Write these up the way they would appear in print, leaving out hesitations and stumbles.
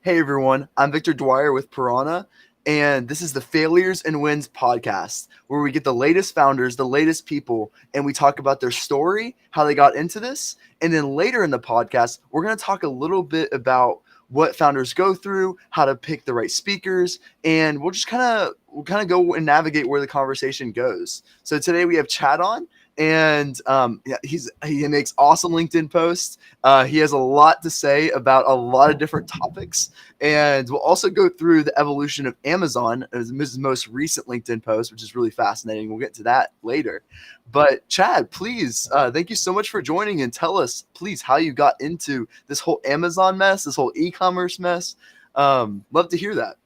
Hey everyone, I'm Victor Dwyer with Pirawna, and this is the Failures and Wins podcast, where we get the latest founders, the latest people, and we talk about their story, how they got into this, and then later in the podcast, we're going to talk a little bit about what founders go through, how to pick the right speakers, and we'll just kind of go and navigate where the conversation goes. So today we have Chad on, and yeah, he makes awesome LinkedIn posts. He has a lot to say about a lot of different topics. And we'll also go through the evolution of Amazon as his most recent LinkedIn post, which is really fascinating. We'll get to that later. But Chad, please, thank you so much for joining, and tell us, please, how you got into this whole Amazon mess, this whole e-commerce mess. Love to hear that.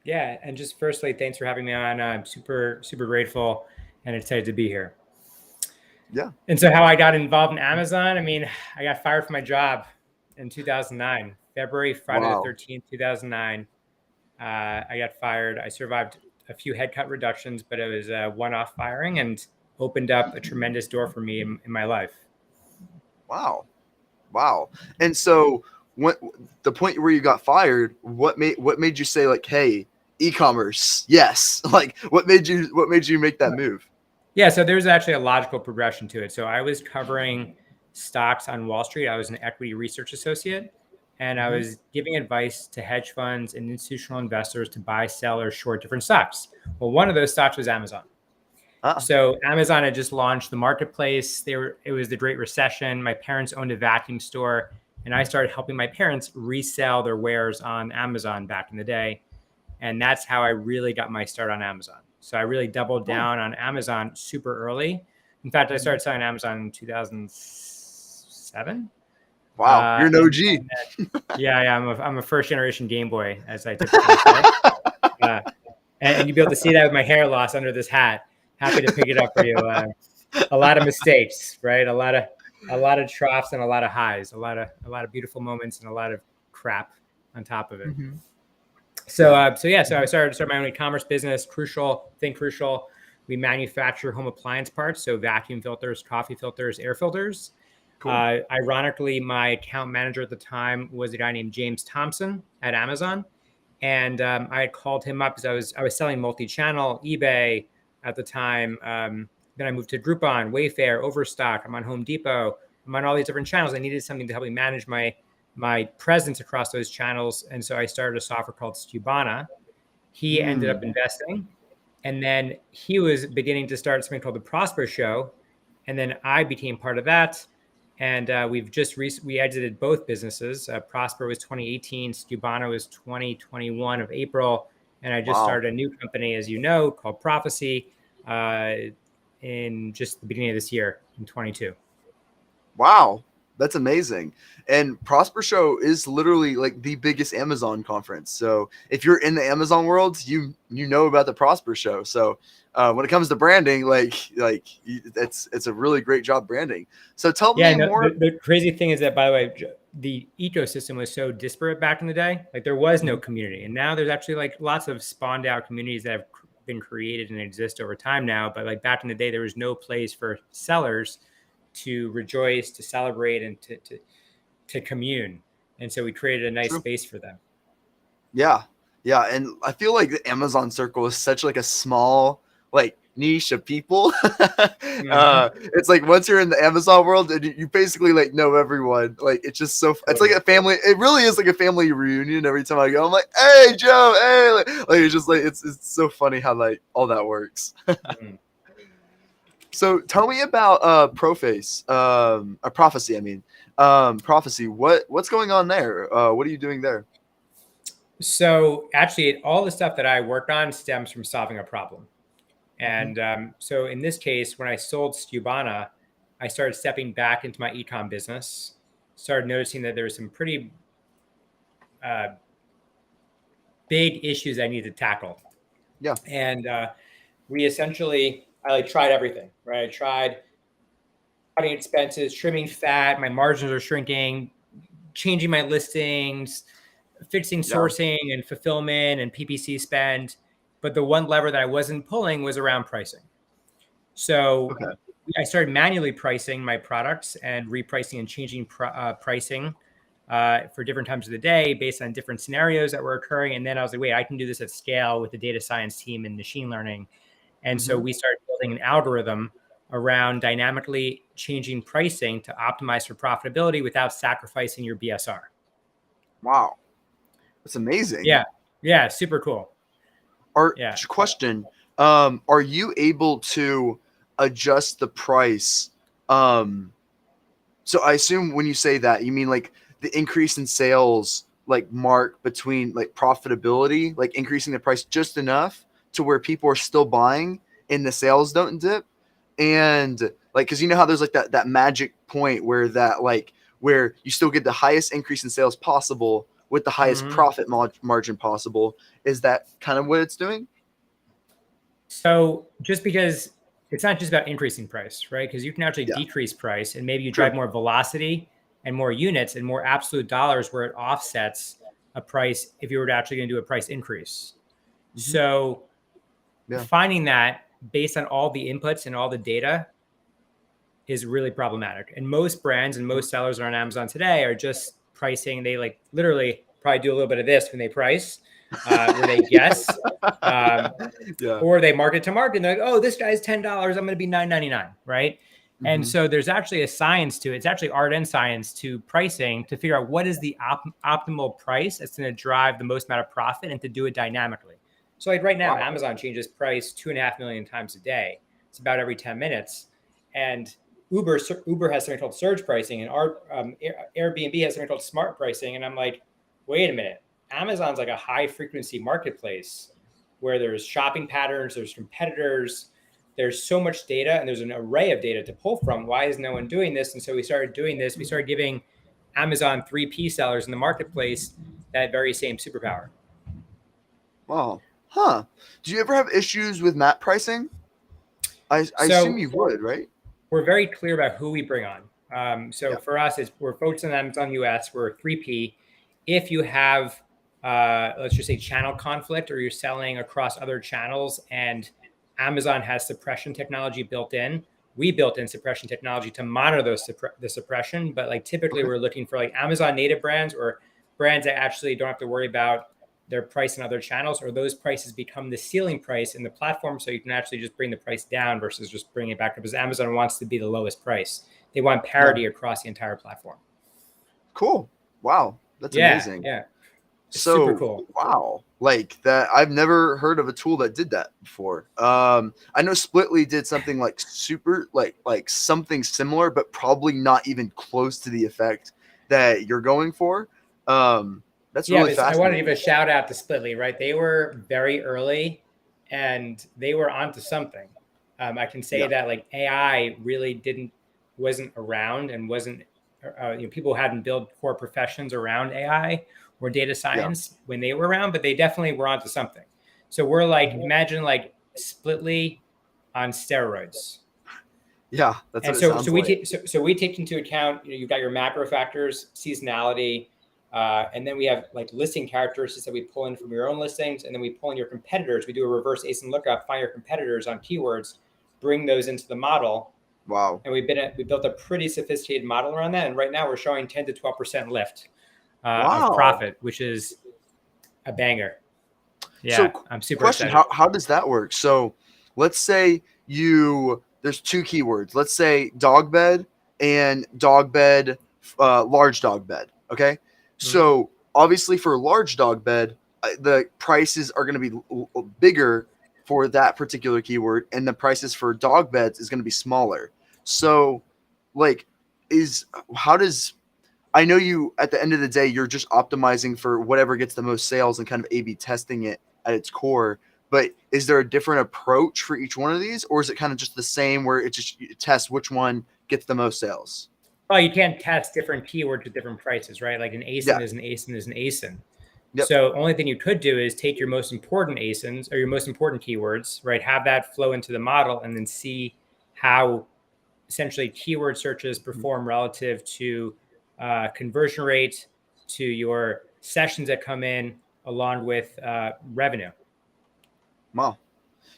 Yeah, and just firstly, thanks for having me on. I'm super grateful and excited to be here. Yeah. And so how I got involved in Amazon, I got fired from my job in 2009, Friday the Wow. 13th, 2009. I got fired. I survived a few headcount reductions, but it was a one-off firing and opened up a tremendous door for me in my life. Wow. Wow. And so when the point where you got fired, what made you say like, hey, e-commerce, yes? Like what made you make that move? Yeah, so there's actually a logical progression to it. So I was covering stocks on Wall Street. I was an equity research associate, and I Mhm. was giving advice to hedge funds and institutional investors to buy, sell, or short different stocks. Well, one of those stocks was Amazon. Ah. So Amazon had just launched the marketplace. It was the Great Recession. My parents owned a vacuum store, and I started helping my parents resell their wares on Amazon back in the day. And that's how I really got my start on Amazon. So I really doubled Oh. down on Amazon super early. In fact, I started selling Amazon in 2007. Wow, you're an And OG. yeah, I'm a first generation Game Boy, as I typically say. And you'll be able to see that with my hair loss under this hat. Happy to pick it up for you. A lot of mistakes, right? A lot of troughs and a lot of highs. A lot of beautiful moments and a lot of crap on top of it. Mhm. So Yeah. so I started my own e-commerce business. Crucial. We manufacture home appliance parts, so vacuum filters, coffee filters, air filters. Cool. Ironically, my account manager at the time was a guy named James Thompson at Amazon, and I had called him up because I was selling multi-channel, eBay at the time. Then I moved to Groupon, Wayfair, Overstock. I'm on Home Depot. I'm on all these different channels. I needed something to help me manage my presence across those channels. And so I started a software called Stubana. He ended up investing. And then he was beginning to start something called the Prosper Show. And then I became part of that. And we exited both businesses. Prosper was 2018. Stubana was 2021 of April. And I just Wow. started a new company, as you know, called Profasee in just the beginning of this year in 22. Wow. That's amazing. And Prosper Show is literally like the biggest Amazon conference. So if you're in the Amazon world, you know about the Prosper Show. So when it comes to branding, it's a really great job branding. So tell Yeah, me no, more. the crazy thing is that, by the way, the ecosystem was so disparate back in the day. Like there was no community, and now there's actually like lots of spawned out communities that have been created and exist over time now. But like back in the day, there was no place for sellers to rejoice, to celebrate, and to commune. And so we created a nice True. space for them. Yeah. Yeah. And I feel like the Amazon circle is such like a small, like niche of people. Mm-hmm. It's like once you're in the Amazon world and you basically like know everyone. Like it's just it's like Totally. a family. It really is like a family reunion every time I go. I'm like, hey Joe, hey, like it's just like it's so funny how like all that works. Mhm. So tell me about a Profasee. I mean, Profasee. What's going on there? What are you doing there? So actually, all the stuff that I work on stems from solving a problem. Mhm. And so in this case, when I sold Stubana, I started stepping back into my ecom business, started noticing that there were some pretty uh, big issues I needed to tackle. Yeah. And I like tried everything, right? I tried cutting expenses, trimming fat, my margins are shrinking, changing my listings, fixing Yeah. sourcing and fulfillment and PPC spend. But the one lever that I wasn't pulling was around pricing. So Okay. I started manually pricing my products and repricing and changing pricing. for different times of the day based on different scenarios that were occurring. And then I was like, wait, I can do this at scale with the data science team and machine learning. And so we started building an algorithm around dynamically changing pricing to optimize for profitability without sacrificing your BSR. Wow. That's amazing. Yeah. Yeah. Super cool. Question. Are you able to adjust the price? So I assume when you say that, you mean like the increase in sales, like mark between like profitability, like increasing the price just enough to where people are still buying and the sales don't dip. And like, cause you know how there's like that magic point where where you still get the highest increase in sales possible with the highest profit margin possible. Is that kind of what it's doing? So just because it's not just about increasing price, right? Because you can actually decrease price and maybe you drive more velocity and more units and more absolute dollars where it offsets a price if you were actually going to do a price increase. So finding that based on all the inputs and all the data is really problematic. And most brands and most sellers on Amazon today are just pricing. They like literally probably do a little bit of this when they price, where they guess, or they market to market. And they're like, oh, this guy's $10. I'm going to be $9.99, right? And so there's actually a science to it. It's actually art and science to pricing to figure out what is the optimal price that's going to drive the most amount of profit and to do it dynamically. So like right now, Amazon changes price 2.5 million times a day. It's about every 10 minutes. And Uber has something called surge pricing, and our Airbnb has something called smart pricing. And I'm like, wait a minute, Amazon's like a high frequency marketplace where there's shopping patterns, there's competitors, there's so much data, and there's an array of data to pull from. Why is no one doing this? And so we started doing this. We started giving Amazon 3P sellers in the marketplace that very same superpower. Wow. Huh. Do you ever have issues with map pricing? I assume you would, right? We're very clear about who we bring on. For us, we're focused on Amazon US. We're 3P. If you have, let's just say, channel conflict, or you're selling across other channels and Amazon has suppression technology built in, we built in suppression technology to monitor the suppression. But like typically we're looking for like Amazon native brands or brands that actually don't have to worry about their price in other channels, or those prices become the ceiling price in the platform. So you can actually just bring the price down versus just bring it back up, because Amazon wants to be the lowest price. They want parity across the entire platform. Cool. Wow. That's amazing. Yeah. So super cool. Wow. Like that. I've never heard of a tool that did that before. I know Splitly did something like like something similar, but probably not even close to the effect that you're going for. That's really fascinating. I want to give a shout out to Splitly, right? They were very early and they were onto something. I can say that like AI really wasn't around and wasn't, people hadn't built core professions around AI or data science when they were around, but they definitely were onto something. So we're like, imagine like Splitly on steroids. Yeah, that's and what so, it sounds like. So we take into account, you've got your macro factors, seasonality, and then we have like listing characteristics that we pull in from your own listings, and then we pull in your competitors. We do a reverse ASIN lookup, find your competitors on keywords, bring those into the model. Wow. And we built a pretty sophisticated model around that. And right now we're showing 10 to 12% lift of profit, which is a banger. Yeah, so, I'm super excited. How does that work? So let's say there's two keywords. Let's say dog bed and dog bed, large dog bed. Okay. So obviously for a large dog bed, the prices are going to be bigger for that particular keyword, and the prices for dog beds is going to be smaller. So like I know you, at the end of the day, you're just optimizing for whatever gets the most sales and kind of A/B testing it at its core. But is there a different approach for each one of these, or is it kind of just the same where it just tests which one gets the most sales? Well, you can't test different keywords with different prices, right? Like an ASIN is an ASIN is an ASIN. Yep. So only thing you could do is take your most important ASINs or your most important keywords, right? Have that flow into the model and then see how essentially keyword searches perform relative to conversion rate, to your sessions that come in, along with revenue. Wow.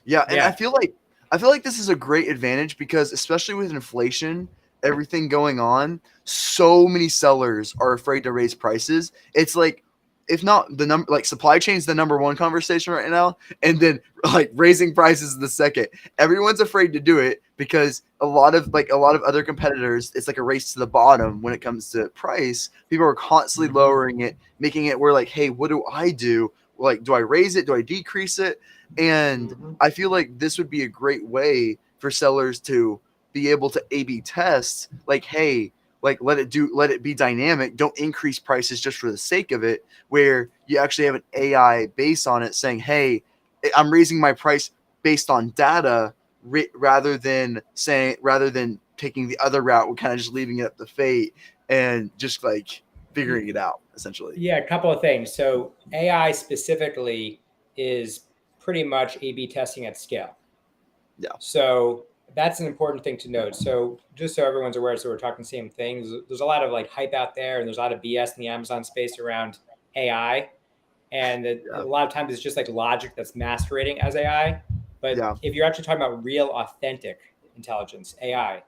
Yeah, and I feel like this is a great advantage because especially with inflation, everything going on, so many sellers are afraid to raise prices. It's like, if not the number, like supply chain's the number one conversation right now, and then like raising prices is the second. Everyone's afraid to do it because a lot of other competitors, it's like a race to the bottom when it comes to price. People are constantly lowering it, making it where like, hey, what do I do? Like, do I raise it? Do I decrease it? And I feel like this would be a great way for sellers to be able to A/B test. Like, hey, like let it be dynamic. Don't increase prices just for the sake of it. Where you actually have an AI base on it saying, hey, I'm raising my price based on data rather than taking the other route. We're kind of just leaving it up to fate and just like figuring it out essentially. Yeah, a couple of things. So AI specifically is pretty much A/B testing at scale. Yeah. So that's an important thing to note. So just so everyone's aware, so we're talking the same things. There's a lot of like hype out there, and there's a lot of BS in the Amazon space around AI, and a lot of times it's just like logic that's masquerading as AI. But if you're actually talking about real, authentic intelligence, AI,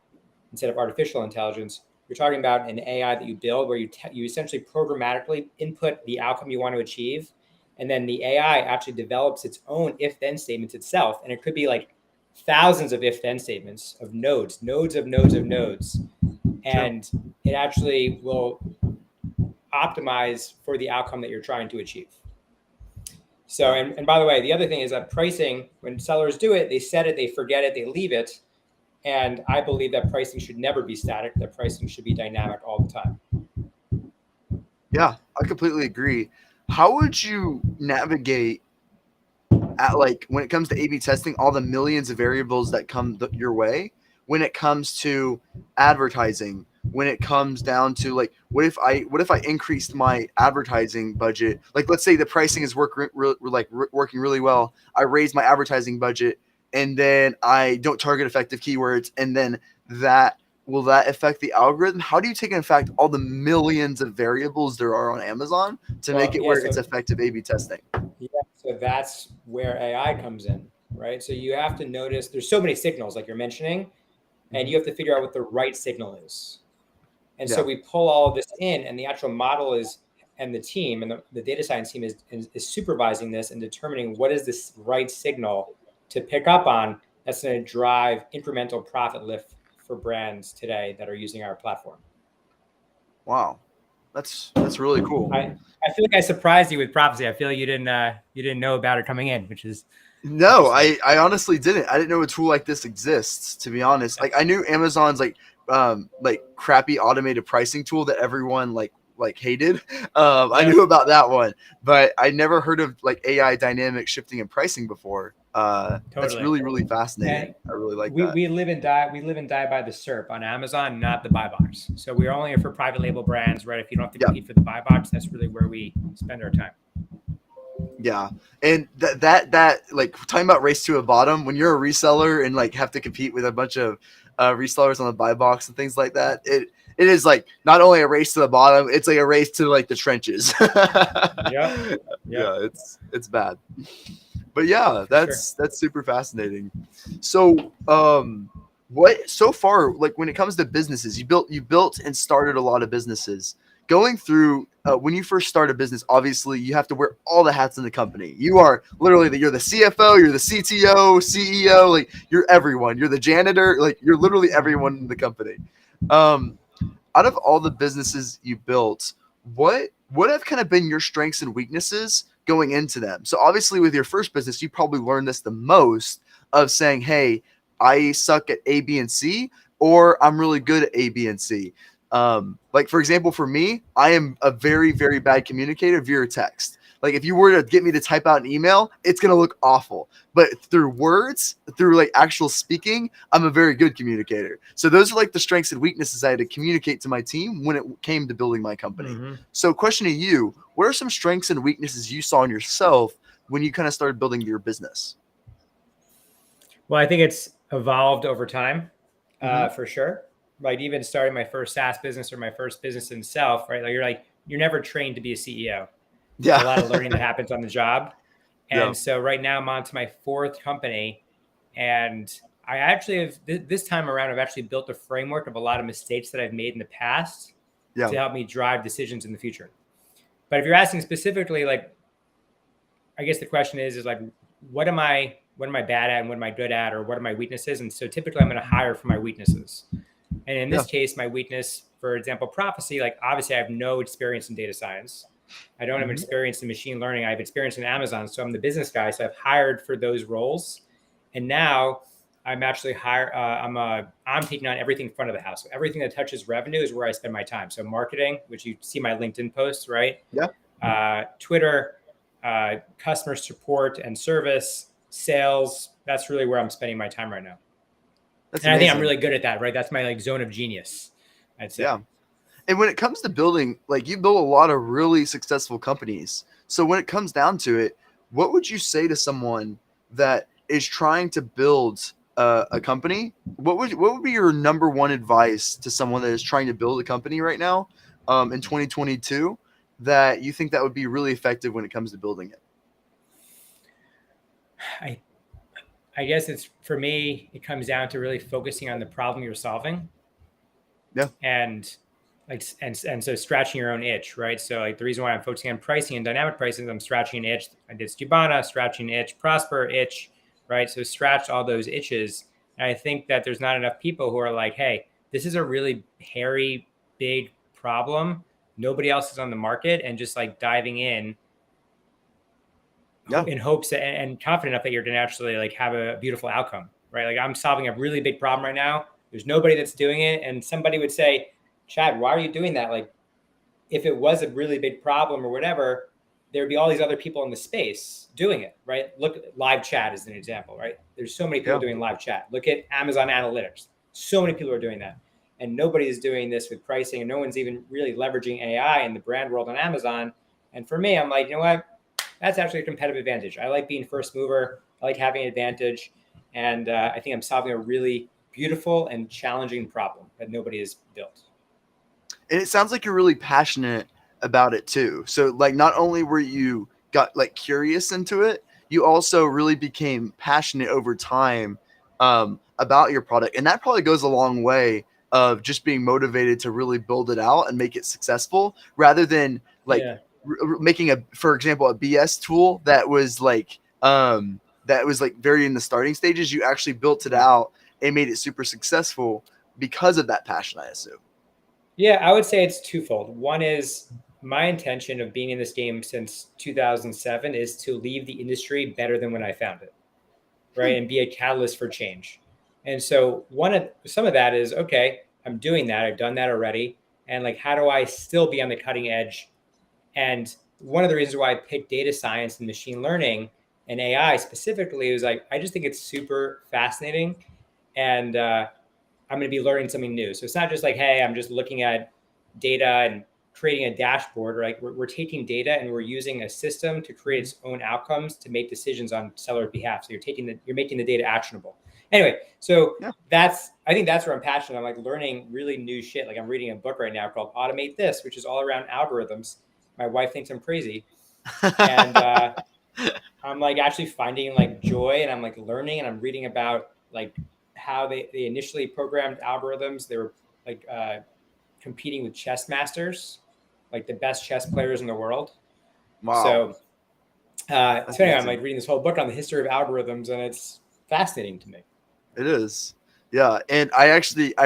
instead of artificial intelligence, you're talking about an AI that you build where you essentially programmatically input the outcome you want to achieve, and then the AI actually develops its own if-then statements itself, and it could be like thousands of if-then statements of nodes, and it actually will optimize for the outcome that you're trying to achieve. So, and by the way, the other thing is that pricing, when sellers do it, they set it, they forget it, they leave it. And I believe that pricing should never be static, that pricing should be dynamic all the time. Yeah, I completely agree. How would you navigate at like when it comes to A/B testing, all the millions of variables that come your way? When it comes to advertising, when it comes down to like, what if I increased my advertising budget? Like, let's say the pricing is working really well. I raise my advertising budget, and then I don't target effective keywords, and then that will that affect the algorithm? How do you take into effect all the millions of variables there are on Amazon to make it where it's effective A/B testing? Yeah, so that's where AI comes in, right? So you have to notice there's so many signals, like you're mentioning, and you have to figure out what the right signal is. And so we pull all of this in, and the actual model is, and the team and the data science team is supervising this and determining what is this right signal to pick up on that's going to drive incremental profit lift for brands today that are using our platform. Wow, that's really cool. I feel like I surprised you with Profasee. I feel like you didn't know about it coming in, which is no, I honestly didn't. I didn't know a tool like this exists, to be honest. Like, I knew Amazon's like crappy automated pricing tool that everyone like hated. I knew about that one, but I never heard of like AI dynamic shifting and pricing before. That's really fascinating. I really like that. We live and die by the SERP on Amazon, not the buy box. So we're only for private label brands, right? If you don't have to compete for the buy box, that's really where we spend our time. Yeah, and that like talking about race to a bottom, when you're a reseller and like have to compete with a bunch of resellers on the buy box and things like that, it is like not only a race to the bottom, it's like a race to like the trenches. Yeah, it's bad. But yeah, that's super fascinating. So what so far, like when it comes to businesses, you built and started a lot of businesses. Going through when you first start a business, obviously you have to wear all the hats in the company. You are literally you're the CFO, you're the CTO, CEO, like you're everyone. You're the janitor, like you're literally everyone in the company. Out of all the businesses you built, what have kind of been your strengths and weaknesses going into them? So obviously with your first business, you probably learned this the most of saying, hey, I suck at A, B, and C, or I'm really good at A, B, and C. Like for example, for me, I am a very, very bad communicator via text. Like if you were to get me to type out an email, it's going to look awful, but through words, through like actual speaking, I'm a very good communicator. So those are like the strengths and weaknesses I had to communicate to my team when it came to building my company. So question to you, what are some strengths and weaknesses you saw in yourself when you kind of started building your business? Well, I think it's evolved over time, for sure. Like even starting my first SaaS business or my first business itself, right? You're never trained to be a CEO. Yeah. There's a lot of learning that happens on the job. And so right now I'm on to my fourth company, and I actually have this time around. I've actually built a framework of a lot of mistakes that I've made in the past Yeah. to help me drive decisions in the future. But if you're asking specifically, like, I guess the question is like, what am I bad at and what am I good at, or what are my weaknesses? And so typically I'm going to hire for my weaknesses. And in this case, my weakness, for example, Profasee, like obviously I have no experience in data science. I don't have experience in machine learning. I have experience in Amazon. So I'm the business guy. So I've hired for those roles. And now I'm actually I'm taking on everything front of the house. So everything that touches revenue is where I spend my time. So marketing, which you see my LinkedIn posts, right? Yeah. Twitter, customer support and service, sales. That's really where I'm spending my time right now. That's and amazing. I think I'm really good at that, right? That's my like zone of genius, I'd say. Yeah. And when it comes to building, like you built a lot of really successful companies. So when it comes down to it, what would you say to someone that is trying to build a company? What would be your number one advice to someone that is trying to build a company right now in 2022 that you think that would be really effective when it comes to building it? I guess it's, for me, it comes down to really focusing on the problem you're solving. Yeah. And so scratching your own itch, right? So like the reason why I'm focusing on pricing and dynamic pricing is I'm scratching an itch. I did Stubana, scratching an itch, Prosper, itch, right? So scratch all those itches. And I think that there's not enough people who are like, hey, this is a really hairy, big problem. Nobody else is on the market, and just like diving in in hopes and confident enough that you're going to actually like have a beautiful outcome, right? Like I'm solving a really big problem right now. There's nobody that's doing it. And somebody would say, Chad, why are you doing that? Like, if it was a really big problem or whatever, there'd be all these other people in the space doing it, right? Look at live chat as an example, right? There's so many people doing live chat. Look at Amazon Analytics. So many people are doing that. And nobody is doing this with pricing, and no one's even really leveraging AI in the brand world on Amazon. And for me, I'm like, you know what? That's actually a competitive advantage. I like being first mover. I like having an advantage. And I think I'm solving a really beautiful and challenging problem that nobody has built. And it sounds like you're really passionate about it too. So like not only were you got like curious into it, you also really became passionate over time about your product. And that probably goes a long way of just being motivated to really build it out and make it successful rather than like making for example, a BS tool that was like very in the starting stages. You actually built it out and made it super successful because of that passion, I assume. Yeah, I would say it's twofold. One is my intention of being in this game since 2007 is to leave the industry better than when I found it, right? And be a catalyst for change. And so some of that is, okay, I'm doing that. I've done that already. And like, how do I still be on the cutting edge? And one of the reasons why I picked data science and machine learning and AI specifically was like, I just think it's super fascinating. And I'm going to be learning something new. So it's not just like, hey, I'm just looking at data and creating a dashboard. Right? We're taking data and we're using a system to create its own outcomes to make decisions on seller's behalf. So you're making the data actionable. Anyway, so I think that's where I'm passionate. I'm like learning really new shit. Like I'm reading a book right now called Automate This, which is all around algorithms. My wife thinks I'm crazy. And I'm like actually finding like joy, and I'm like learning, and I'm reading about like how they initially programmed algorithms. They were like competing with chess masters, like the best chess players in the world. Wow. So anyway, I'm like reading this whole book on the history of algorithms, and it's fascinating to me. It is. Yeah. And I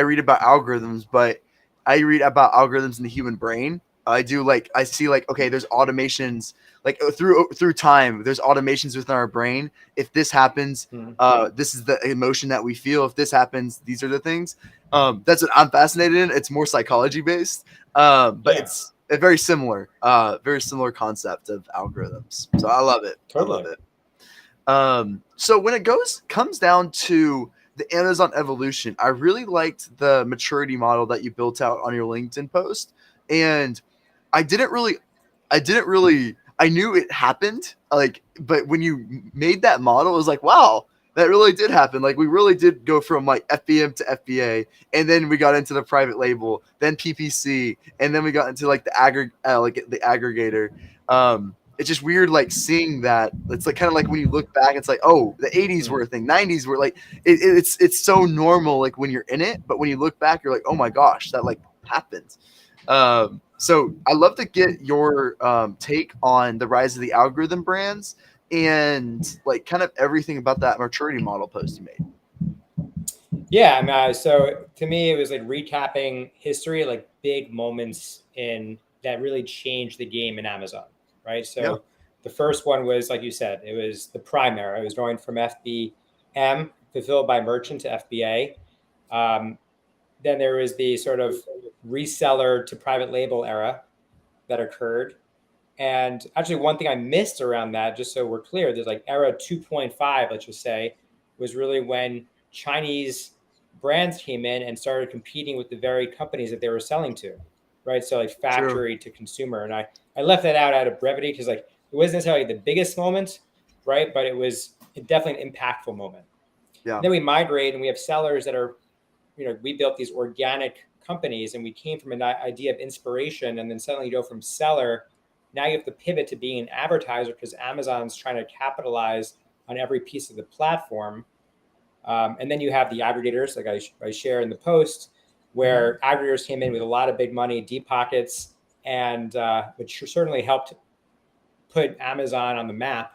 read about algorithms, but I read about algorithms in the human brain. I see okay, there's automations like through time, there's automations within our brain. If this happens, this is the emotion that we feel. If this happens, these are the things. That's what I'm fascinated in. It's more psychology based, but it's a very similar concept of algorithms. So I love it. Totally. I love it. So when it comes down to the Amazon evolution, I really liked the maturity model that you built out on your LinkedIn post. And I knew it happened, but when you made that model, it was like, wow, that really did happen. Like we really did go from like FBM to FBA, and then we got into the private label, then PPC, and then we got into like the aggregator. it's just weird, like seeing that. It's like kind of like when you look back, it's like, oh, the '80s were a thing, '90s were like, it's so normal, like when you're in it, but when you look back, you're like, oh my gosh, that like happened. So I love to get your take on the rise of the algorithm brands and like kind of everything about that maturity model post you made. Yeah, I mean, so to me, it was like recapping history, like big moments in that really changed the game in Amazon, right? Yeah, So the first one was, like you said, it was the Prime era. It was going from FBM, fulfilled by merchant, to FBA. Um, then there was the sort of reseller to private label era that occurred. And actually, one thing I missed around that, just so we're clear, there's like era 2.5, let's just say, was really when Chinese brands came in and started competing with the very companies that they were selling to, right? So like true. factory to consumer. And I left that out of brevity because like it wasn't necessarily the biggest moment, right? But it was definitely an impactful moment. Yeah, And then we migrate and we have sellers that are, we built these organic companies and we came from an idea of inspiration, and then suddenly you go from seller, now you have to pivot to being an advertiser because Amazon's trying to capitalize on every piece of the platform. And then you have the aggregators, like I share in the post, where aggregators came in with a lot of big money, deep pockets, and which certainly helped put Amazon on the map.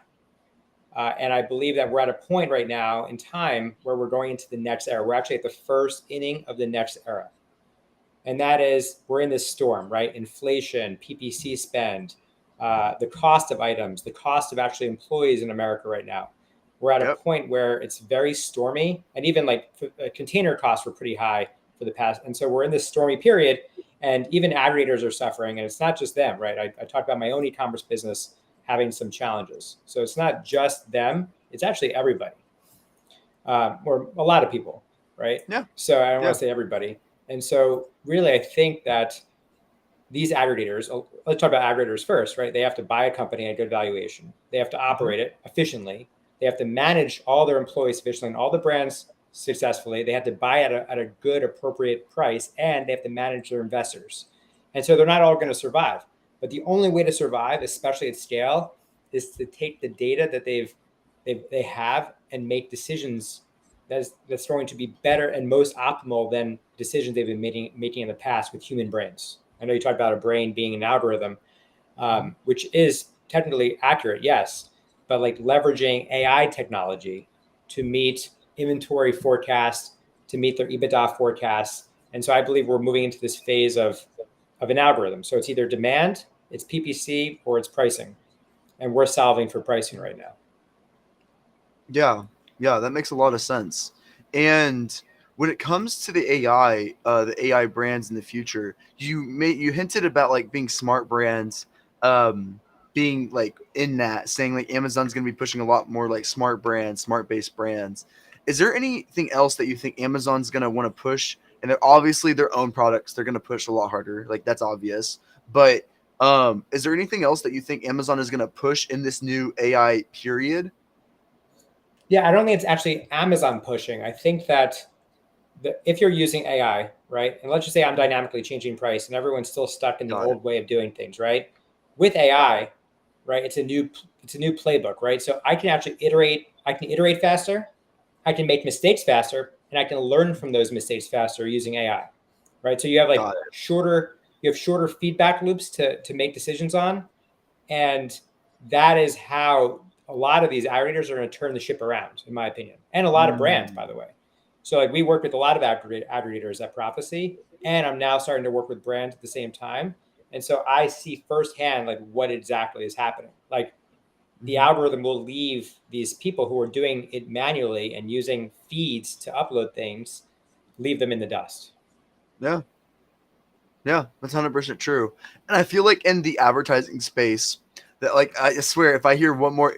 And I believe that we're at a point right now in time where we're going into the next era. We're actually at the first inning of the next era. And that is, we're in this storm, right? Inflation, PPC spend, the cost of items, the cost of actually employees in America right now. We're at a yep, point where it's very stormy, and even like container costs were pretty high for the past. And so we're in this stormy period, and even aggregators are suffering. And it's not just them, right? I talked about my own e-commerce business having some challenges. So it's not just them, it's actually everybody, or a lot of people, right? yeah, So I don't want yeah, to say everybody. And so really, I think that these aggregators, let's talk about aggregators first, right? They have to buy a company at a good valuation. They have to operate it efficiently. They have to manage all their employees efficiently and all the brands successfully. They have to buy at a good, appropriate price, and they have to manage their investors. And so they're not all going to survive. But the only way to survive, especially at scale, is to take the data that they have and make decisions that's going to be better and most optimal than decisions they've been making in the past with human brains. I know you talked about a brain being an algorithm, which is technically accurate, yes, but like leveraging AI technology to meet inventory forecasts, to meet their EBITDA forecasts. And so I believe we're moving into this phase of an algorithm. So it's either demand, it's PPC, or it's pricing. And we're solving for pricing right now. yeah, yeah. That makes a lot of sense. And when it comes to the AI brands in the future, you hinted about like being smart brands, being like in that saying like Amazon's going to be pushing a lot more like smart brands, smart based brands. Is there anything else that you think Amazon's going to want to push? And they're obviously their own products, they're going to push a lot harder. Like that's obvious. But is there anything else that you think Amazon is going to push in this new AI period? Yeah, I don't think it's actually Amazon pushing. I think that if you're using AI, right, and let's just say I'm dynamically changing price and everyone's still stuck in the Got it. old way of doing things, right? With Got it. AI, right, it's a new playbook, right? So I can actually iterate. I can iterate faster. I can make mistakes faster, and I can learn from those mistakes faster using AI, right? So you have like Got it. shorter feedback loops to make decisions on, and that is how a lot of these aggregators are going to turn the ship around, in my opinion, and a lot of brands, Mm, by the way. So like we work with a lot of aggregators at Profasee, and I'm now starting to work with brands at the same time. And so I see firsthand like what exactly is happening. Like the mhm. algorithm will leave these people who are doing it manually and using feeds to upload things, leave them in the dust. Yeah. Yeah, that's 100% true. And I feel like in the advertising space, that like I swear, if I hear one more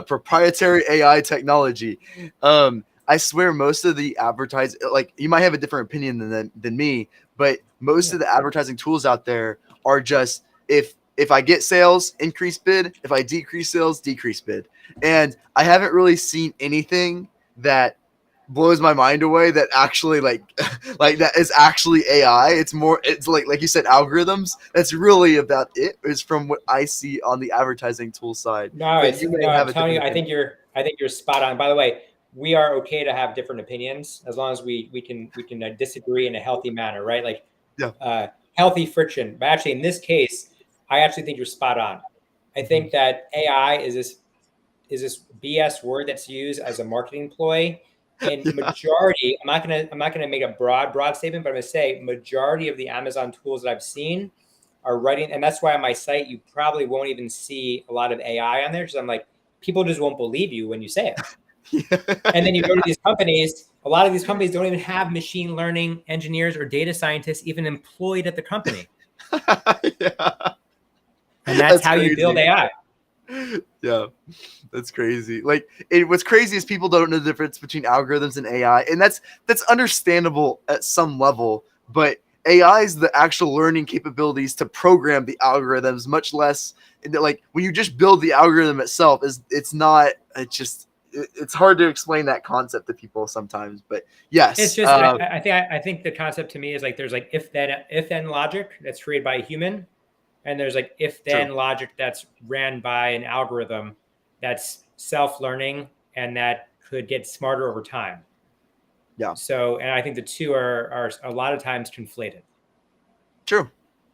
proprietary AI technology, I swear most of the advertise like you might have a different opinion than me, but most Yeah. of the advertising tools out there are just if I get sales, increase bid. If I decrease sales, decrease bid. And I haven't really seen anything that blows my mind away that actually like like that is actually AI. It's like you said, algorithms. That's really about it, is from what I see on the advertising tool side. No, But you may no. I'm have a telling you, different opinion. I think you're spot on. By the way, we are okay to have different opinions as long as we can disagree in a healthy manner, right? Like Yeah. healthy friction. But actually, in this case, I actually think you're spot on. I Hmm. think that AI is this BS word that's used as a marketing ploy. And Yeah. I'm not gonna make a broad statement, but I'm gonna say majority of the Amazon tools that I've seen are writing, and that's why on my site you probably won't even see a lot of AI on there because I'm like, people just won't believe you when you say it. And then you go to these companies, a lot of these companies don't even have machine learning engineers or data scientists even employed at the company. Yeah. And that's That's how you build crazy. AI. Yeah. That's crazy. Like what's crazy is people don't know the difference between algorithms and AI, and that's understandable at some level. But AI is the actual learning capabilities to program the algorithms, much less like when you just build the algorithm itself. Is it's not. It's just it's hard to explain that concept to people sometimes. But It's yes, just I think the concept to me is like there's like if then logic that's created by a human, and there's like if true. then logic that's ran by an algorithm that's self learning and that could get smarter over time. Yeah. So, and I think the two are a lot of times conflated. True,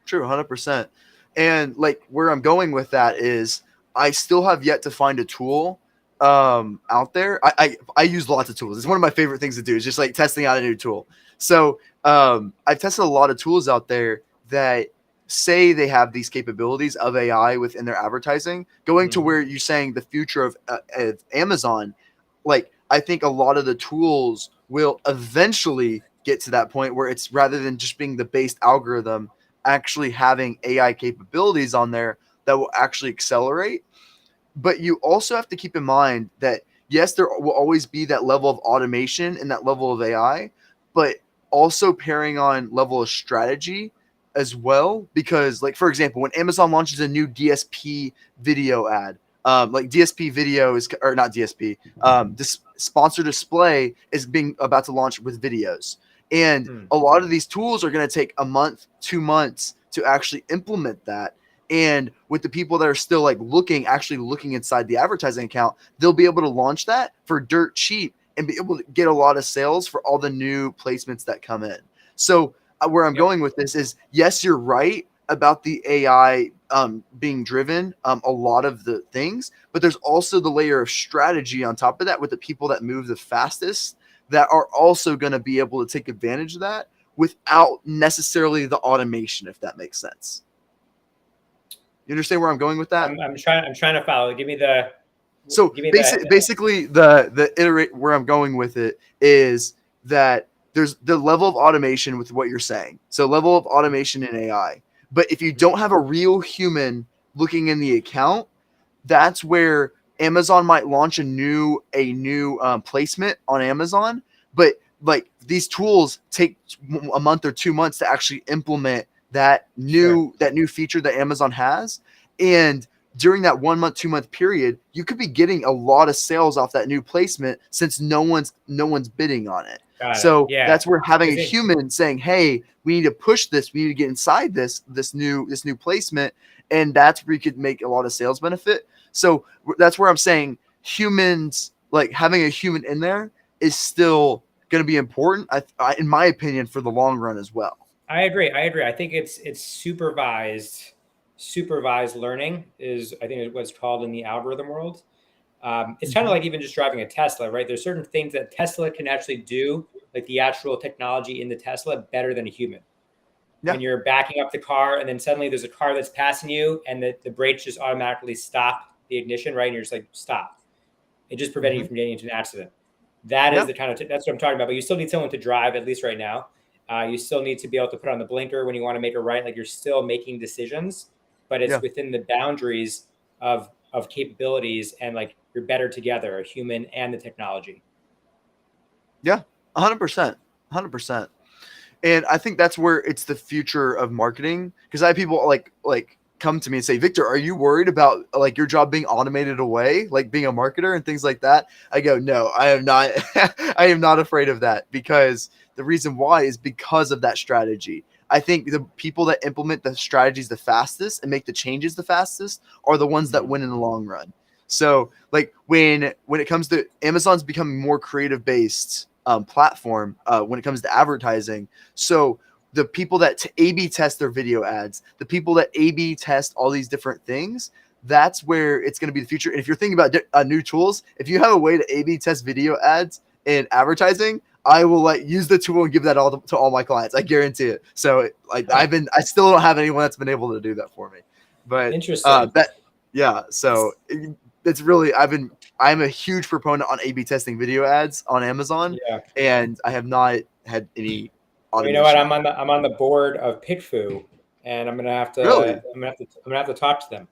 true, 100%. And like where I'm going with that is, I still have yet to find a tool out there. I use lots of tools. It's one of my favorite things to do. Is just like testing out a new tool. So I've tested a lot of tools out there that say they have these capabilities of AI within their advertising, going to Mm-hmm. where you're saying the future of Amazon. Like I think a lot of the tools will eventually get to that point where it's, rather than just being the based algorithm, actually having AI capabilities on there that will actually accelerate. But you also have to keep in mind that yes, there will always be that level of automation and that level of AI, but also pairing on level of strategy as well. Because, like for example, when Amazon launches a new DSP video ad, like DSP video is, or not DSP, this sponsor display is being about to launch with videos, and Mm. a lot of these tools are going to take a month, 2 months to actually implement that. And with the people that are still like actually looking inside the advertising account, they'll be able to launch that for dirt cheap and be able to get a lot of sales for all the new placements that come in. So where I'm Yep. going with this is, yes, you're right about the AI being driven, a lot of the things, but there's also the layer of strategy on top of that with the people that move the fastest that are also going to be able to take advantage of that without necessarily the automation, if that makes sense. You understand where I'm going with that? I'm trying to follow. So Give me the basically, the iterate where I'm going with it is that there's the level of automation with what you're saying. So level of automation in AI. But if you don't have a real human looking in the account, that's where Amazon might launch a new placement on Amazon. But like these tools take a month or 2 months to actually implement sure. that new feature that Amazon has. And during that 1 month, 2 month period, you could be getting a lot of sales off that new placement since no one's bidding on it. Got it. So Yeah. that's where having a Is it? human saying, "Hey, we need to push this. We need to get inside this new placement," and that's where you could make a lot of sales benefit. So that's where I'm saying humans, like having a human in there, is still going to be important, in my opinion, for the long run as well. I agree. I agree. I think it's supervised learning is I think what's called in the algorithm world. It's kind of Mm-hmm. like even just driving a Tesla, right? There's certain things that Tesla can actually do, like the actual technology in the Tesla, better than a human. Yeah. When you're backing up the car and then suddenly there's a car that's passing you and the brakes just automatically stop the ignition, right? And you're just like, stop. It just prevented you Mm-hmm. from getting into an accident. That is Yeah. the kind of that's what I'm talking about. But you still need someone to drive, at least right now. You still need to be able to put on the blinker when you want to make a right. Like you're still making decisions, but it's Yeah. within the boundaries of capabilities and like you're better together, a human and the technology. Yeah. 100%. 100%. And I think that's where it's the future of marketing, because I have people like come to me and say, Victor, are you worried about like your job being automated away, like being a marketer and things like that? I go, no, I am not. I am not afraid of that, because the reason why is because of that strategy. I think the people that implement the strategies the fastest and make the changes the fastest are the ones that win in the long run. So like when it comes to Amazon's becoming more creative based platform when it comes to advertising. So the people that A/B test their video ads, the people that A/B test all these different things, that's where it's going to be the future. And if you're thinking about new tools, if you have a way to A/B test video ads in advertising, I will like use the tool and give that all to all my clients. I guarantee it. So like I still don't have anyone that's been able to do that for me, but Interesting. yeah. So it's really I'm a huge proponent on A/B testing video ads on Amazon, Yeah. and I have not had any Well, you know what? I'm on the board of PickFu, and I'm gonna have really. to talk to them.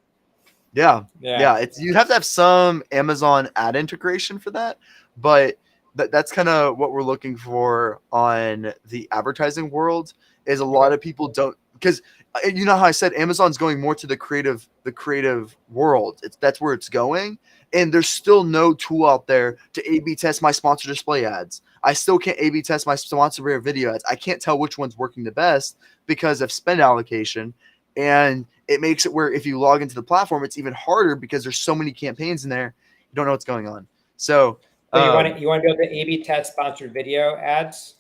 Yeah. Yeah. It's you have to have some Amazon ad integration for that, but that's kind of what we're looking for on the advertising world. Is a lot of people don't, because you know how I said Amazon's going more to the creative world. That's where it's going, and there's still no tool out there to A/B test my sponsor display ads. I still can't A/B test my sponsor rare video ads. I can't tell which one's working the best because of spend allocation, and it makes it where if you log into the platform, it's even harder because there's so many campaigns in there. You don't know what's going on. So So you want to be able to A/B test sponsored video ads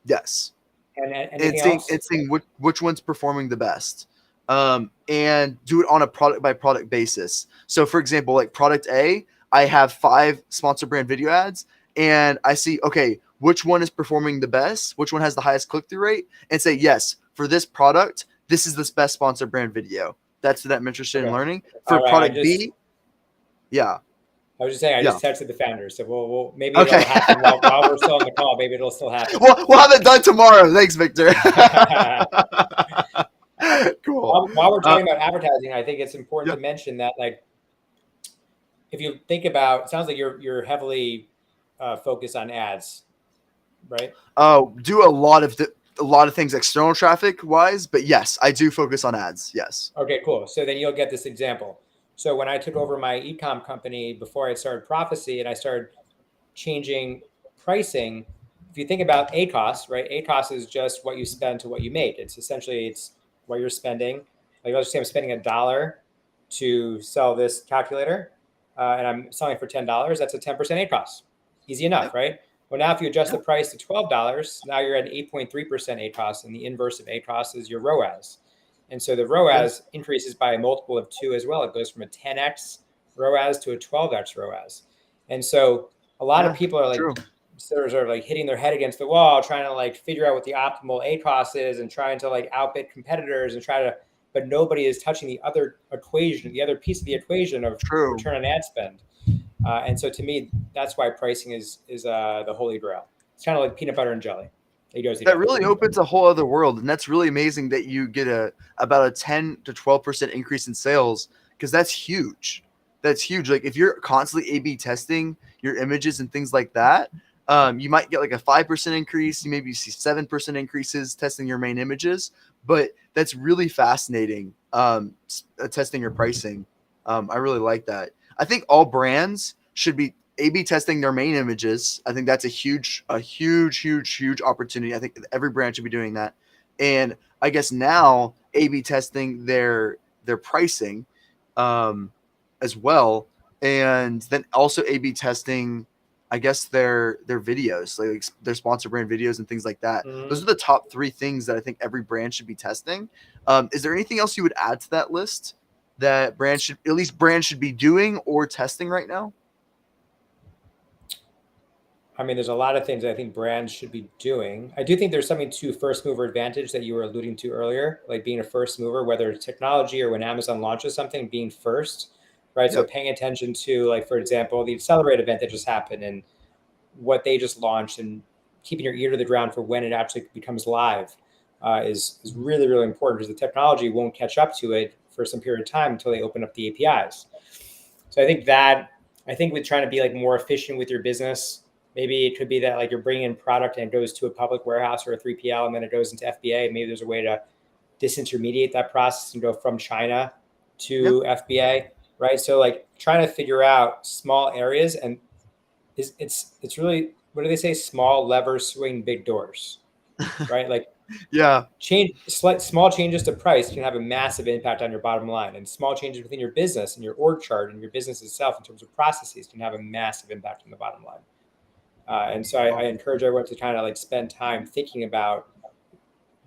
yes, and and anything else? seeing which one's performing the best, and do it on a product by product basis. So for example, like product A, I have 5 sponsor brand video ads, and I see, okay, which one is performing the best, which one has the highest click-through rate, and say, yes, for this product, this is the best sponsor brand video. That's what I'm interested in learning. For All right, product B, yeah. I was just saying, I Yeah. just texted the founders, so we'll maybe Okay. it'll happen while we're still on the call. Maybe it'll still happen. We'll have it done tomorrow. Thanks, Victor. Cool. While we're talking about advertising, I think it's important Yeah. to mention that, like, if you think about, it sounds like you're heavily focused on ads, right? Do a lot of things external traffic wise, but yes, I do focus on ads. Yes. Okay, cool. So then you'll get this example. So when I took over my e-com company before I started Profasee and I started changing pricing, if you think about ACOS, right? ACOS is just what you spend to what you make. It's essentially what you're spending. Like let's say I'm spending $1 to sell this calculator, and I'm selling it for $10. That's a 10% ACOS. Easy enough, right? Well, now if you adjust the price to $12, now you're at 8.3% ACOS, and the inverse of ACOS is your ROAS. And so the ROAS increases by a multiple of 2 as well. It goes from a 10x ROAS to a 12x ROAS. And so a lot of people are like sort of like hitting their head against the wall, trying to like figure out what the optimal ACOS is and trying to like outbid competitors and but nobody is touching the other equation, the other piece of the equation of return on ad spend. And so to me, that's why pricing is the holy grail. It's kind of like peanut butter and jelly. That really opens a whole other world, and that's really amazing that you get about a 10 to 12% increase in sales, because that's huge. That's huge. Like if you're constantly A/B testing your images and things like that, you might get like a 5% increase. You maybe see 7% increases testing your main images, but that's really fascinating. Testing your pricing, I really like that. I think all brands should be A/B testing their main images. I think that's a huge opportunity. I think every brand should be doing that. And I guess now A/B testing their pricing as well. And then also A/B testing, I guess, their videos, like their sponsor brand videos and things like that. Those are the top 3 things that I think every brand should be testing. Is there anything else you would add to that list that brands should be doing or testing right now? I mean, there's a lot of things I think brands should be doing. I do think there's something to first mover advantage that you were alluding to earlier, like being a first mover, whether it's technology or when Amazon launches something, being first, right? Yep. So paying attention to, like, for example, the Accelerate event that just happened and what they just launched, and keeping your ear to the ground for when it actually becomes live is really, really important, because the technology won't catch up to it for some period of time until they open up the APIs. So I think with trying to be like more efficient with your business, maybe it could be that like you're bringing in product and it goes to a public warehouse or a 3PL and then it goes into FBA. Maybe there's a way to disintermediate that process and go from China to FBA, right? So like trying to figure out small areas, and it's really, what do they say? Small levers swing big doors, right? Like Yeah. small changes to price can have a massive impact on your bottom line, and small changes within your business and your org chart and your business itself in terms of processes can have a massive impact on the bottom line. And so I encourage everyone to kind of like spend time thinking about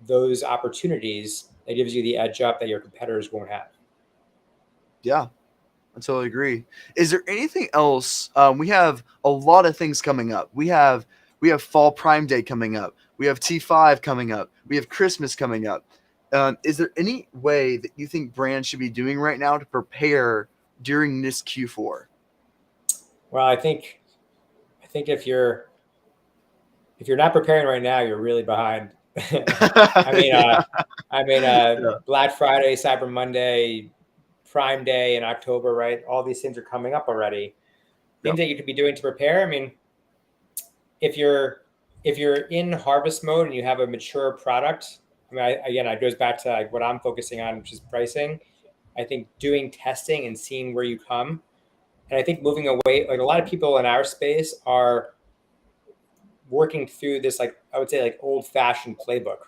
those opportunities that gives you the edge up that your competitors won't have. Yeah. I totally agree. Is there anything else? We have a lot of things coming up. We have Fall Prime Day coming up. We have T5 coming up. We have Christmas coming up. Is there any way that you think brands should be doing right now to prepare during this Q4? Well, I think if you're not preparing right now, you're really behind. I mean, Yeah. Yeah. Black Friday, Cyber Monday, Prime Day in October, right? All these things are coming up already. Things Yep. that you could be doing to prepare. I mean, if you're in harvest mode and you have a mature product, I mean, it goes back to like what I'm focusing on, which is pricing. I think doing testing and seeing where you come, and I think moving away, like a lot of people in our space are working through this, like I would say, like old fashioned playbook,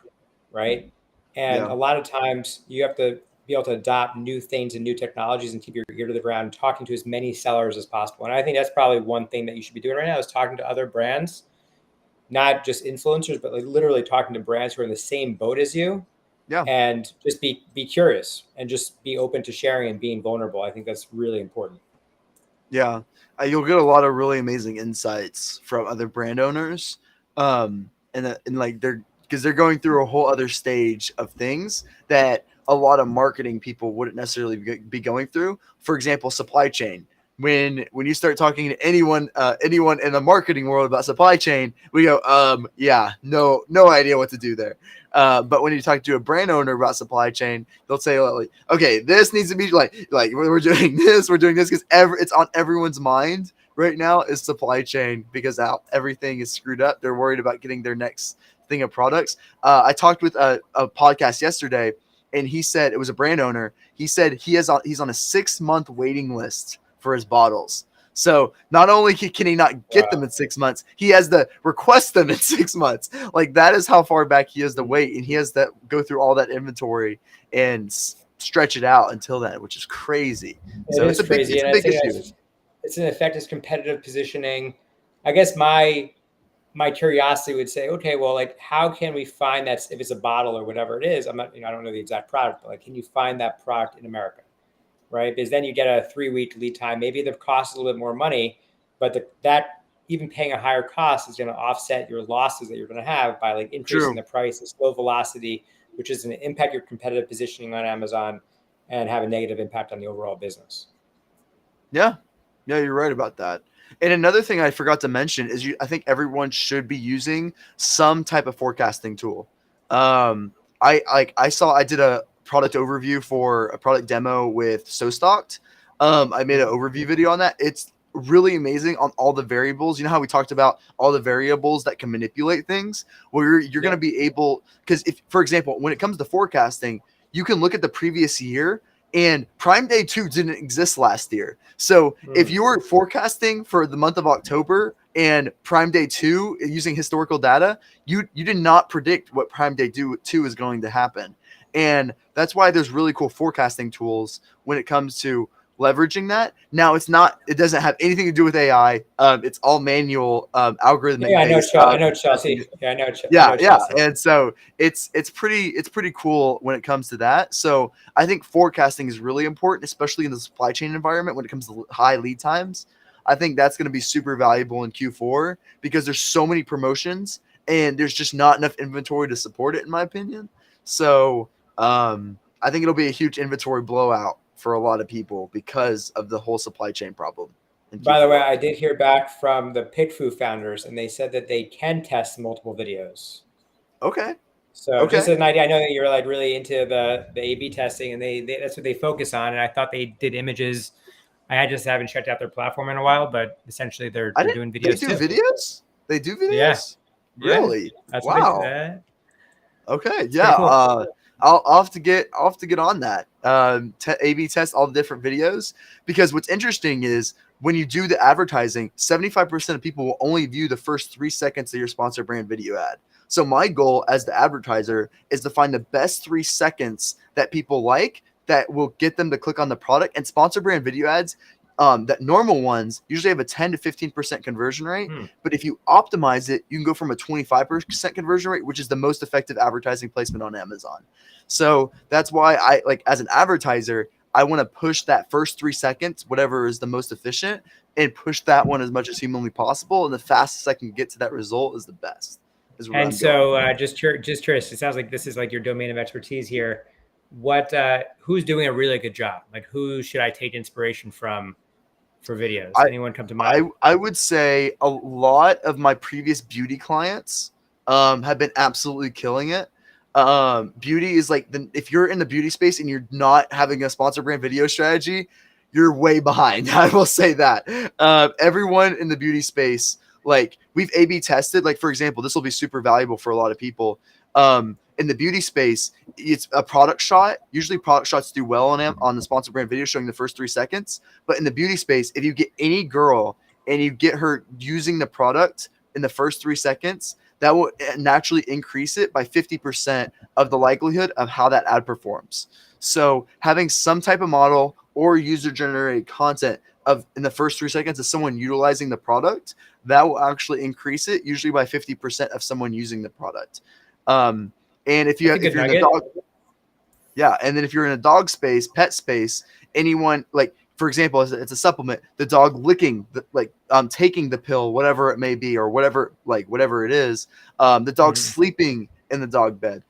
right? And Yeah. a lot of times you have to be able to adopt new things and new technologies and keep your ear to the ground, talking to as many sellers as possible. And I think that's probably one thing that you should be doing right now is talking to other brands, not just influencers, but like literally talking to brands who are in the same boat as you, Yeah. and just be curious and just be open to sharing and being vulnerable. I think that's really important. Yeah, you'll get a lot of really amazing insights from other brand owners, and like they're going through a whole other stage of things that a lot of marketing people wouldn't necessarily be going through. For example, supply chain. When you start talking to anyone in the marketing world about supply chain, we go, yeah, no idea what to do there. But when you talk to a brand owner about supply chain, they'll say like, okay, this needs to be like we're doing this, because it's on everyone's mind right now is supply chain, because now everything is screwed up. They're worried about getting their next thing of products. I talked with a podcast yesterday, and he said, it was a brand owner. He said he's on a 6-month waiting list for his bottles. So not only can he not get them in 6 months, he has to request them in 6 months. Like that is how far back he has to wait, and he has to go through all that inventory and stretch it out until then, which is crazy. So it's a Crazy, big issue. It's an effect is competitive positioning. I guess my curiosity would say, okay, well, like how can we find that, if it's a bottle or whatever it is? I don't know the exact product, but like, can you find that product in America? Right? Because then you get a 3-week lead time. Maybe the cost is a little bit more money, but that even paying a higher cost is going to offset your losses that you're going to have by like increasing the price, the slow velocity, which is going to impact your competitive positioning on Amazon and have a negative impact on the overall business. Yeah, you're right about that. And another thing I forgot to mention is I think everyone should be using some type of forecasting tool. I did a product overview for a product demo with SoStocked. I made an overview video on that. It's really amazing on all the variables. You know how we talked about all the variables that can manipulate things? Well, you're going to be able, because if, for example, when it comes to forecasting, you can look at the previous year, and Prime Day 2 didn't exist last year. So if you were forecasting for the month of October and Prime Day 2 using historical data, you did not predict what Prime Day 2 is going to happen. And that's why there's really cool forecasting tools when it comes to leveraging that. Now it doesn't have anything to do with AI. It's all manual, algorithmic. Yeah, I know Chelsea. And so it's pretty cool when it comes to that. So I think forecasting is really important, especially in the supply chain environment when it comes to high lead times. I think that's going to be super valuable in Q4 because there's so many promotions and there's just not enough inventory to support it, in my opinion. So I think it'll be a huge inventory blowout for a lot of people because of the whole supply chain problem. By the way, I did hear back from the PickFu founders, and they said that they can test multiple videos. Okay. So just an idea, I know that you're like really into the A/B testing, and they that's what they focus on. And I thought they did images. I just haven't checked out their platform in a while, but essentially they're doing videos. They do videos. Yeah. Really? That's wow. Okay. Yeah. Cool. I'll have to get on that. A/B test all the different videos, because what's interesting is when you do the advertising, 75% of people will only view the first 3 seconds of your sponsor brand video ad. So my goal as the advertiser is to find the best 3 seconds that people like, that will get them to click on the product. And sponsor brand video ads, that normal ones usually have a 10 to 15% conversion rate. But if you optimize it, you can go from a 25% conversion rate, which is the most effective advertising placement on Amazon. So that's why I like, as an advertiser, I want to push that first 3 seconds, whatever is the most efficient, and push that one as much as humanly possible. And the fastest I can get to that result is the best. Is where And I'm so, going. just curious, it sounds like this is like your domain of expertise here. What, who's doing a really good job? Like, who should I take inspiration from for videos? I, Anyone come to mind? I would say a lot of my previous beauty clients have been absolutely killing it. Beauty is like, if you're in the beauty space and you're not having a sponsor brand video strategy, you're way behind. I will say that. Everyone in the beauty space, like, we've A/B tested. Like, for example, this will be super valuable for a lot of people. In the beauty space, it's a product shot. Usually product shots do well on the sponsor brand video, showing the first 3 seconds. But in the beauty space, if you get any girl and you get her using the product in the first 3 seconds, that will naturally increase it by 50% of the likelihood of how that ad performs. So having some type of model or user generated content of in the first 3 seconds of someone utilizing the product, that will actually increase it usually by 50% of someone using the product. And if That's a good you're in the nugget. dog, yeah, and then if you're in a dog space, pet space, anyone, like, for example, it's a supplement, the dog licking, taking the pill, whatever it may be, or whatever it is, the dog sleeping in the dog bed.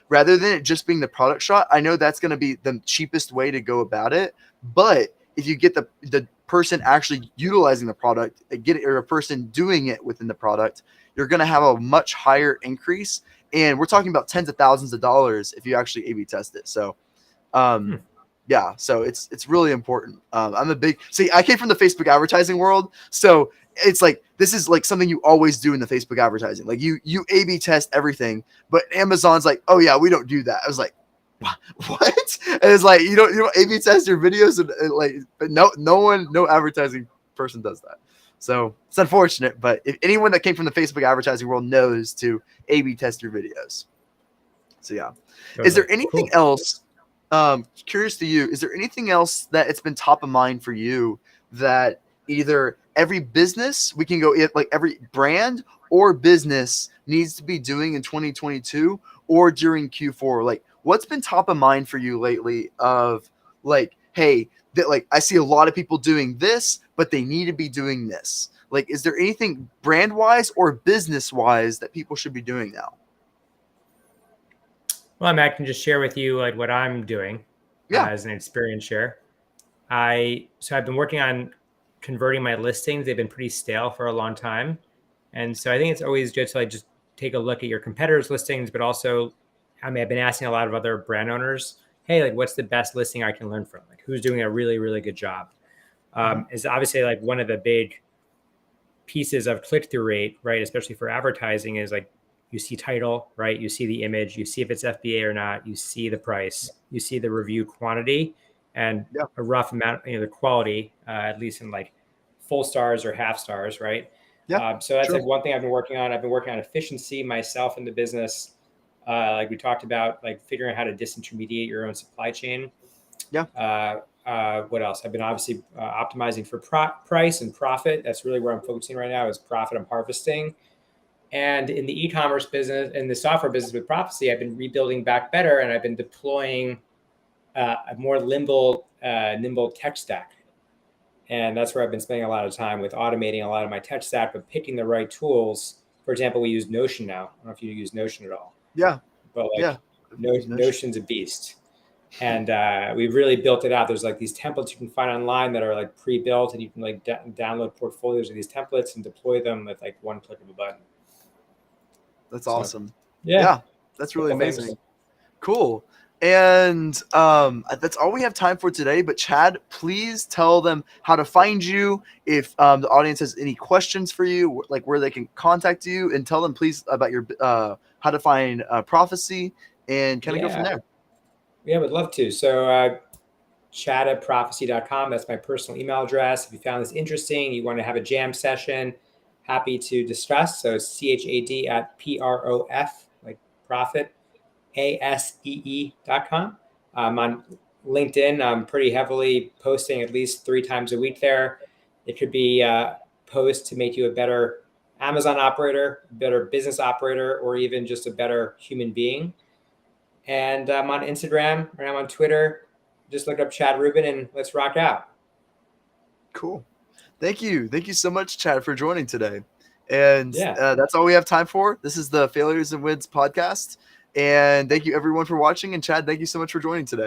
Rather than it just being the product shot, I know that's going to be the cheapest way to go about it. But if you get the person actually utilizing the product, or a person doing it within the product, you're going to have a much higher increase. And we're talking about tens of thousands of dollars if you actually A/B test it. So, yeah, so it's really important. I came from the Facebook advertising world, so it's like, this is like something you always do in the Facebook advertising. Like, you A/B test everything, but Amazon's like, oh yeah, we don't do that. I was like, what? And it's like, you don't A/B test your videos, but no advertising person does that. So it's unfortunate, but if anyone that came from the Facebook advertising world knows to A/B test your videos. So yeah, Totally. is there anything Cool. else? Curious to you, is there anything else that it's been top of mind for you, that either every business, we can go like every brand or business needs to be doing in 2022 or during Q4? Like, what's been top of mind for you lately of, like, hey, that, like, I see a lot of people doing this, but they need to be doing this. Like, is there anything brand wise or business wise that people should be doing now? Well, I mean, I can just share with you like what I'm doing Yeah. as an experience share. I've been working on converting my listings. They've been pretty stale for a long time, and so I think it's always good to like just take a look at your competitors' listings, but also, I mean, I've been asking a lot of other brand owners, hey, like, what's the best listing I can learn from? Like, who's doing a really, really good job? Is obviously like one of the big pieces of click-through rate, right? Especially for advertising, is like, you see title, right? You see the image, you see if it's FBA or not, you see the price, you see the review quantity, and Yeah. a rough amount, the quality, at least in like full stars or half stars, right? Yeah. So that's Sure. like one thing I've been working on. I've been working on efficiency myself in the business. Like we talked about, like figuring out how to disintermediate your own supply chain. Yeah. What else? I've been obviously optimizing for price and profit. That's really where I'm focusing right now, is profit. I'm harvesting. And in the e-commerce business, in the software business with Profasee, I've been rebuilding back better, and I've been deploying a more nimble tech stack. And that's where I've been spending a lot of time with automating a lot of my tech stack, but picking the right tools. For example, we use Notion now. I don't know if you use Notion at all. Yeah. But Yeah. like Notion's a beast. And we've really built it out. There's like these templates you can find online that are like pre-built, and you can like download portfolios of these templates and deploy them with like one click of a button. That's So, awesome. yeah, Yeah. That's really couple amazing. things. Cool. And that's all we have time for today. But Chad, please tell them how to find you. If the audience has any questions for you, like where they can contact you, and tell them please about your how to find Profasee and kind of go from there. Yeah, would love to. So Chad at Profasee.com. That's my personal email address. If you found this interesting, you want to have a jam session, happy to discuss. So CHAD at PROF, like profit, ASEE.com. On LinkedIn, I'm pretty heavily posting at least 3 times a week there. It could be posts to make you a better Amazon operator, a better business operator, or even just a better human being. And I'm on Instagram and I'm on Twitter. Just look up Chad Rubin and let's rock out. Cool. Thank you. Thank you so much, Chad, for joining today. And Yeah. that's all we have time for. This is the Failures and Wins podcast. And thank you, everyone, for watching. And Chad, thank you so much for joining today.